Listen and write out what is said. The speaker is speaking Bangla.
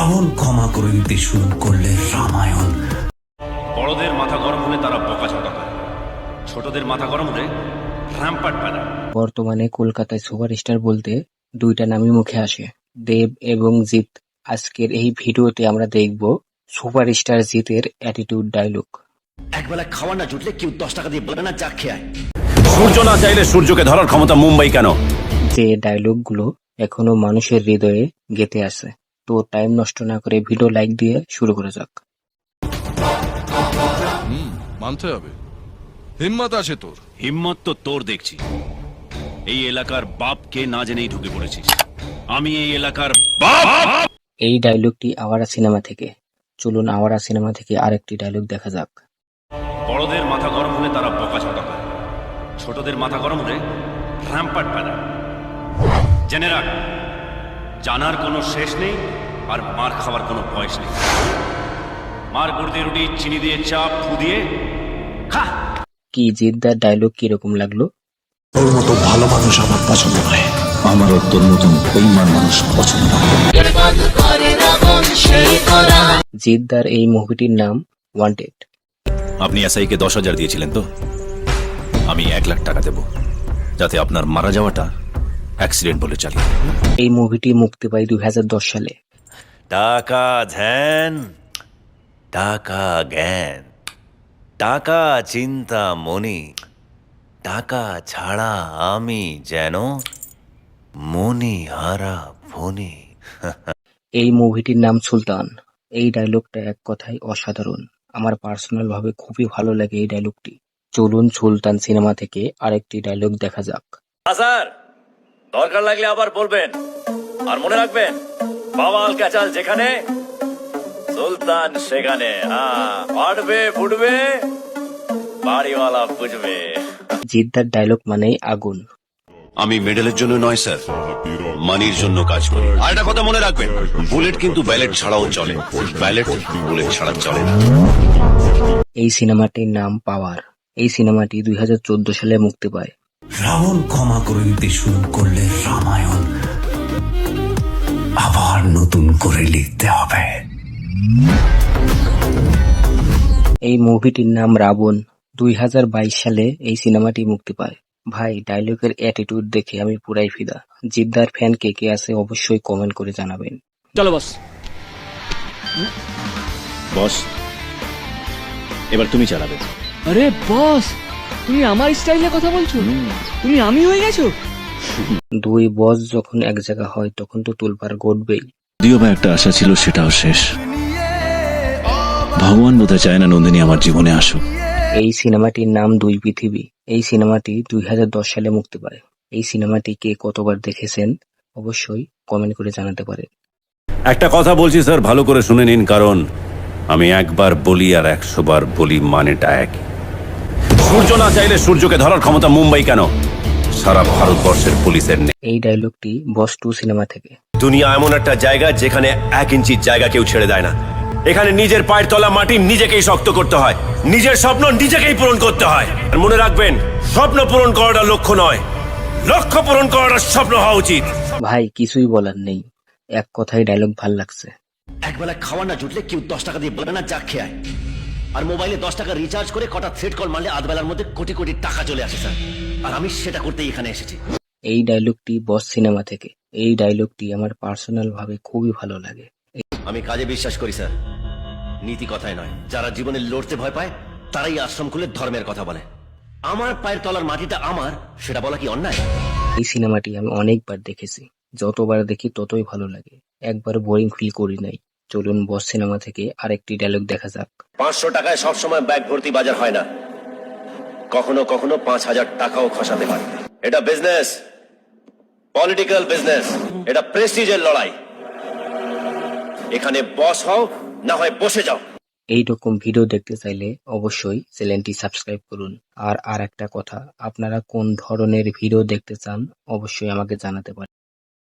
রাবণ ক্ষমা করে দিতে শুরু করলে রামায়ণ। বড়দের মাথা গরম হলে তারা বকাঝকা করে, ছোটদের মাথা গরম হলে র্যাম্পাট পায়। বর্তমানে কলকাতায় সুপারস্টার বলতে দুইটা নামই মুখে আসে, দেব এবং জিৎ। আজকের এই ভিডিওতে আমরা দেখব সুপারস্টার জিতের অ্যাটিটিউড ডায়লগ। একবেলা খাওয়ার না জুটলে কেউ 10 টাকা দিয়ে বলে না যা খেয়ে আয়। সূর্য না চাইলে সূর্যকে ধরার ক্ষমতা মুম্বাই কেন? যে ডায়লগগুলো এখনো মানুষের হৃদয়ে গেঁথে আছে। তো টাইম নষ্ট না করে ভিডিও লাইক দিয়ে শুরু করা যাক। মানতে হবে, হিম্মত আছে তোর। হিম্মত তো তোর দেখছি। এই এলাকার বাপকে না জেনেই ঢুকে পড়েছিস। আমি এই এলাকার বাপ। এই ডায়লগটি আওয়ারা সিনেমা থেকে। চলুন আওয়ারা সিনেমা থেকে আরেকটি ডায়লগ দেখা যাক। বড়দের মাথা গরম হলে তারা বকাঝকা করে, ছোটদের মাথা গরম হলে র্যাম্পাট পায়। জেনে রাখ, জানার কোনো শেষ নেই আর মার খাওয়ার কোনো বয়স নেই। মার গুড় দিয়ে রুটি, চিনি দিয়ে চা, ফু দিয়ে খা। কি জিদ্দার ডায়লগ কিরকম লাগলো? তোর মতো ভালো মানুষ আমার পছন্দ নয়। আমারও তোর মতন বেঈমান মানুষ পছন্দ না। জিদ্দার এই মুভিটির নাম ওয়ান্টেড। আপনি এসআইকে 10,000 দিয়েছিলেন তো? আমি 1 লাখ টাকা দেব, যাতে আপনার মারা যাওয়াটা অ্যাক্সিডেন্ট বলে চালিয়ে। এই মুভিটি মুক্তি পায় 2010 সালে। টাকা ধ্যান, টাকা জ্ঞান, টাকা চিন্তা মনি, টাকা ছাড়া আমি যেন মনি হারা ফনি। এই মুভিটির নাম সুলতান। এই ডায়লগটা এক কথায় অসাধারণ। আমার পার্সোনাল ভাবে খুবই ভালো লাগে এই ডায়লগটি। চলুন সুলতান সিনেমা থেকে আরেকটি ডায়লগ দেখা যাক। স্যার, দরকার লাগলে আবার বলবেন, আর মনে রাখবেন, বাওয়াল ক্যাচাল যেখানে, সুলতান সেখানে। ফাটবে ফুটবে, বাড়িওয়ালা বুঝবে। জিদ্দার ডায়লগ মানেই আগুন। আমি মেডেলের জন্য নয় স্যার, মানির জন্য কাজ করি। আর একটা কথা মনে রাখবেন, বুলেট কিন্তু ব্যালেট ছাড়াও চলে, ব্যালেট বুলেট ছাড়া চলে না। এই সিনেমাটির নাম পাওয়ার। এই সিনেমাটি 2014 সালে মুক্তি পায়। রাবণ ক্ষমা করে দিতে শুরু করলে রামায়ণ আবার নতুন করে লিখতে হবে। এই মুভিটির নাম রাবণ। 2022 সালে এই সিনেমাটি মুক্তি পায়। ভাই, ডায়লগের অ্যাটিটিউড দেখে আমি পুরাই ফিদা। জিদ্দার ফ্যান কে কে আছে অবশ্যই কমেন্ট করে জানাবেন। চলো বস। বস, এবার তুমি চালাবে। আরে বস, তুমি আমার স্টাইলে কথা বলছো? তুমি আমি হয়ে গেছো? দুই বস যখন এক জায়গা হয় তখন তো তুলপার ঘটবেই। যদিও বা একটা আশা ছিল, সেটাও শেষ। ভগবান বোধহয় চায় না নন্দিনী আমার জীবনে আসুক। এই সিনেমাটির নাম দুই পৃথিবী। এই সিনেমাটি 2010 সালে মুক্তি পায়। এই সিনেমাটি কে কতবার দেখেছেন অবশ্যই কমেন্ট করে জানাতে পারেন। একটা কথা বলছি স্যার, ভালো করে শুনে নিন, কারণ আমি একবার বলি আর 100 বার বলি, মানেটা এক। সূর্য না চাইলে সূর্যকে ধরার ক্ষমতা মুম্বাই কেন, সারা ভারতবর্ষের পুলিশের নেই। এই ডায়লগটি বস 2 সিনেমা থেকে। দুনিয়া এমন একটা জায়গা যেখানে 1 ইঞ্চির জায়গা কেউ ছেড়ে দেয় না। এখানে নিজের পায়ের তলা মাটি নিজেকেই শক্ত করতে হয়, নিজের স্বপ্ন নিজেকেই পূরণ করতে হয়। আর মনে রাখবেন, স্বপ্ন পূরণ করাটা লক্ষ্য নয়, লক্ষ্য পূরণ করাটা স্বপ্ন হওয়া উচিত। ভাই, কিছুই বলার নেই। এক কথায় ডায়লগ ভাল লাগছে। একবেলা খাওয়ার না জুটলে কেউ 10 টাকা দিয়ে বলে না যা খেয়ে আয়। আর মোবাইলে 10 টাকা রিচার্জ করে কটা থ্রেড কল মারলে আধবেলার মধ্যে কোটি কোটি টাকা চলে আসে স্যার। আর আমি সেটা করতেই এখানে এসেছি। এই ডায়লগটি বস সিনেমা থেকে। এই ডায়লগটি আমার পার্সোনাল ভাবে খুবই ভালো লাগে। আমি কাজে বিশ্বাস করি স্যার, নীতি কথায় নয়। যারা জীবনে লড়তে ভয় পায় তারাই আশ্রম খুলে ধর্মের কথা বলে। আমার পায়ের তলার মাটিটা আমার, সেটা বলা কি অন্যায়? এই সিনেমাটি আমি অনেকবার দেখেছি। যতবার দেখি ততই ভালো লাগে। একবার বোরিং ফিল করি নাই। চলুন বস সিনেমা থেকে আরেকটি ডায়লগ দেখা যাক। 500 টাকায় সবসময় ব্যাগ ভর্তি বাজার হয় না, কখনো কখনো 5,000 টাকাও খসাতে পারে। এটা বিজনেস, পলিটিক্যাল বিজনেস, এটা প্রেস্টিজের লড়াই। এখানে বস হও, না হয় বসে যাও। এইরকম ভিডিও দেখতে চাইলে অবশ্যই চ্যানেলটি সাবস্ক্রাইব করুন। আর একটা কথা, আপনারা কোন ধরনের ভিডিও দেখতে চান অবশ্যই আমাকে জানাতে পারেন।